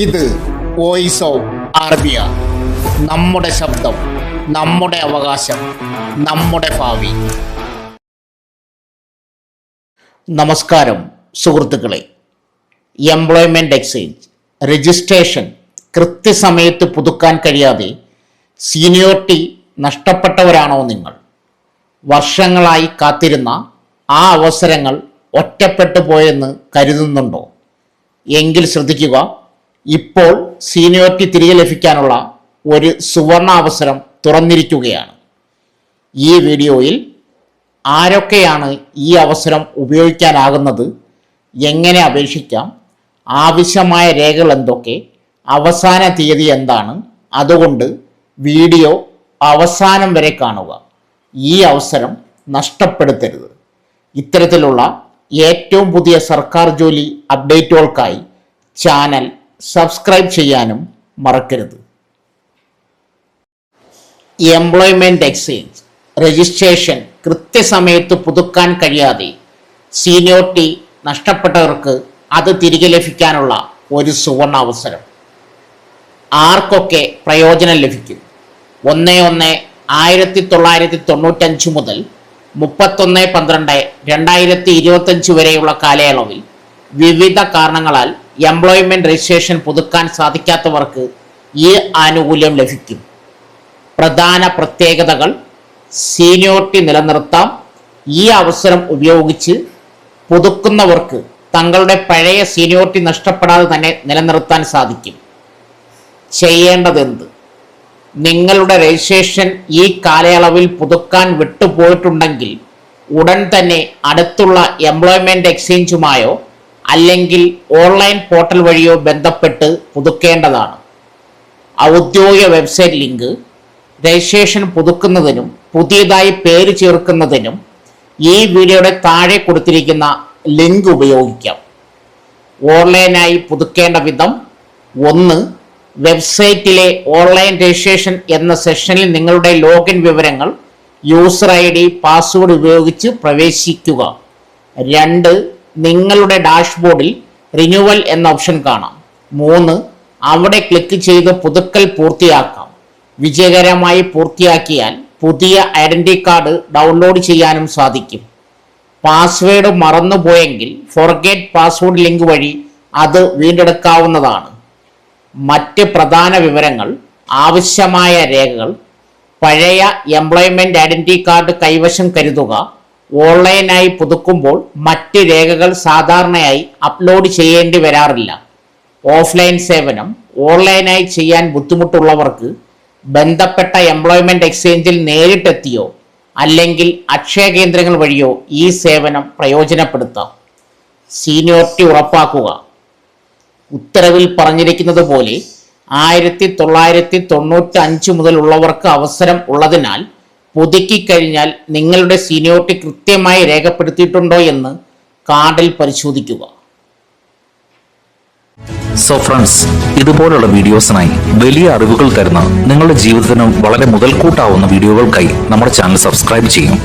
ഇത് voice of Arabiya. നമ്മുടെ ശബ്ദം, നമ്മുടെ അവകാശം, നമ്മുടെ ഭാവി. നമസ്കാരം സുഹൃത്തുക്കളെ. എംപ്ലോയ്മെൻറ്റ് എക്സ്ചേഞ്ച് രജിസ്ട്രേഷൻ കൃത്യസമയത്ത് പുതുക്കാൻ കഴിയാതെ സീനിയോറിറ്റി നഷ്ടപ്പെട്ടവരാണോ നിങ്ങൾ? വർഷങ്ങളായി കാത്തിരുന്ന ആ അവസരങ്ങൾ ഒറ്റപ്പെട്ടു പോയെന്ന് കരുതുന്നുണ്ടോ? എങ്കിൽ ശ്രദ്ധിക്കുക, ഇപ്പോൾ സീനിയോറിറ്റി തിരികെ ലഭിക്കാനുള്ള ഒരു സുവർണ അവസരം തുറന്നിരിക്കുകയാണ്. ഈ വീഡിയോയിൽ ആരൊക്കെയാണ് ഈ അവസരം ഉപയോഗിക്കാനാകുന്നത്, എങ്ങനെ അപേക്ഷിക്കാം, ആവശ്യമായ രേഖകൾ എന്തൊക്കെ, അവസാന തീയതി എന്താണ്, അതുകൊണ്ട് വീഡിയോ അവസാനം വരെ കാണുക. ഈ അവസരം നഷ്ടപ്പെടുത്തരുത്. ഇത്തരത്തിലുള്ള ഏറ്റവും പുതിയ സർക്കാർ ജോലി അപ്ഡേറ്റുകൾക്കായി ചാനൽ സബ്സ്ക്രൈബ് ചെയ്യാനും മറക്കരുത്. എംപ്ലോയ്മെൻറ്റ് എക്സ്ചേഞ്ച് രജിസ്ട്രേഷൻ കൃത്യസമയത്ത് പുതുക്കാൻ കഴിയാതെ സീനിയോറിറ്റി നഷ്ടപ്പെട്ടവർക്ക് അത് തിരികെ ലഭിക്കാനുള്ള ഒരു സുവർണ അവസരം. ആർക്കൊക്കെ പ്രയോജനം ലഭിക്കും? 1/1/1995 മുതൽ 31/12/2025 വരെയുള്ള കാലയളവിൽ വിവിധ കാരണങ്ങളാൽ എംപ്ലോയ്മെൻറ്റ് രജിസ്ട്രേഷൻ പുതുക്കാൻ സാധിക്കാത്തവർക്ക് ഈ ആനുകൂല്യം ലഭിക്കും. പ്രധാന പ്രത്യേകതകൾ: സീനിയോറിറ്റി നിലനിർത്താം. ഈ അവസരം ഉപയോഗിച്ച് പുതുക്കുന്നവർക്ക് തങ്ങളുടെ പഴയ സീനിയോറിറ്റി നഷ്ടപ്പെടാതെ തന്നെ നിലനിർത്താൻ സാധിക്കും. ചെയ്യേണ്ടതെന്ത്? നിങ്ങളുടെ രജിസ്ട്രേഷൻ ഈ കാലയളവിൽ പുതുക്കാൻ വിട്ടുപോയിട്ടുണ്ടെങ്കിൽ ഉടൻ തന്നെ അടുത്തുള്ള എംപ്ലോയ്മെൻറ്റ് എക്സ്ചേഞ്ചുമായോ അല്ലെങ്കിൽ ഓൺലൈൻ പോർട്ടൽ വഴിയോ ബന്ധപ്പെട്ട് പുതുക്കേണ്ടതാണ്. ഔദ്യോഗിക വെബ്സൈറ്റ് ലിങ്ക് രജിസ്ട്രേഷൻ പുതുക്കുന്നതിനും പുതിയതായി പേര് ചേർക്കുന്നതിനും ഈ വീഡിയോയുടെ താഴെ കൊടുത്തിരിക്കുന്ന ലിങ്ക് ഉപയോഗിക്കാം. ഓൺലൈനായി പുതുക്കേണ്ട വിധം: 1. വെബ്സൈറ്റിലെ ഓൺലൈൻ രജിസ്ട്രേഷൻ എന്ന സെക്ഷനിൽ നിങ്ങളുടെ ലോഗിൻ വിവരങ്ങൾ, യൂസർ ID, പാസ്വേഡ് ഉപയോഗിച്ച് പ്രവേശിക്കുക. 2. നിങ്ങളുടെ ഡാഷ്ബോർഡിൽ റിന്യൂവൽ എന്ന ഓപ്ഷൻ കാണാം. 3. അവിടെ ക്ലിക്ക് ചെയ്ത് പുതുക്കൽ പൂർത്തിയാക്കാം. വിജയകരമായി പൂർത്തിയാക്കിയാൽ പുതിയ ഐഡൻറ്റി കാർഡ് ഡൗൺലോഡ് ചെയ്യാനും സാധിക്കും. പാസ്വേഡ് മറന്നുപോയെങ്കിൽ ഫോർഗെറ്റ് പാസ്വേഡ് ലിങ്ക് വഴി അത് വീണ്ടെടുക്കാവുന്നതാണ്. മറ്റ് പ്രധാന വിവരങ്ങൾ: ആവശ്യമായ രേഖകൾ, പഴയ എംപ്ലോയ്മെൻറ്റ് ഐഡൻറ്റി കാർഡ് കൈവശം കരുതുക. ഓൺലൈനായി പുതുക്കുമ്പോൾ മറ്റ് രേഖകൾ സാധാരണയായി അപ്ലോഡ് ചെയ്യേണ്ടി വരാറില്ല. ഓഫ്ലൈൻ സേവനം: ഓൺലൈനായി ചെയ്യാൻ ബുദ്ധിമുട്ടുള്ളവർക്ക് ബന്ധപ്പെട്ട എംപ്ലോയ്മെൻറ്റ് എക്സ്ചേഞ്ചിൽ നേരിട്ടെത്തിയോ അല്ലെങ്കിൽ അക്ഷയ കേന്ദ്രങ്ങൾ വഴിയോ ഈ സേവനം പ്രയോജനപ്പെടുത്താം. സീനിയോറിറ്റി ഉറപ്പാക്കുക. ഉത്തരവിൽ പറഞ്ഞിരിക്കുന്നത് പോലെ 1995 മുതൽ ഉള്ളവർക്ക് അവസരം ഉള്ളതിനാൽ പുതുക്കിക്കഴിഞ്ഞാൽ നിങ്ങളുടെ സീനിയോറിറ്റി കൃത്യമായി രേഖപ്പെടുത്തിയിട്ടുണ്ടോ എന്ന് കാർഡിൽ പരിശോധിക്കുക. സോ ഫ്രണ്ട്സ്, ഇതുപോലുള്ള വീഡിയോസിനായി വലിയ അറിവുകൾ തരുന്ന നിങ്ങളുടെ ജീവിതത്തിന് വളരെ മുതൽക്കൂട്ടാവുന്ന വീഡിയോകൾക്കായി നമ്മുടെ ചാനൽ സബ്സ്ക്രൈബ് ചെയ്യും.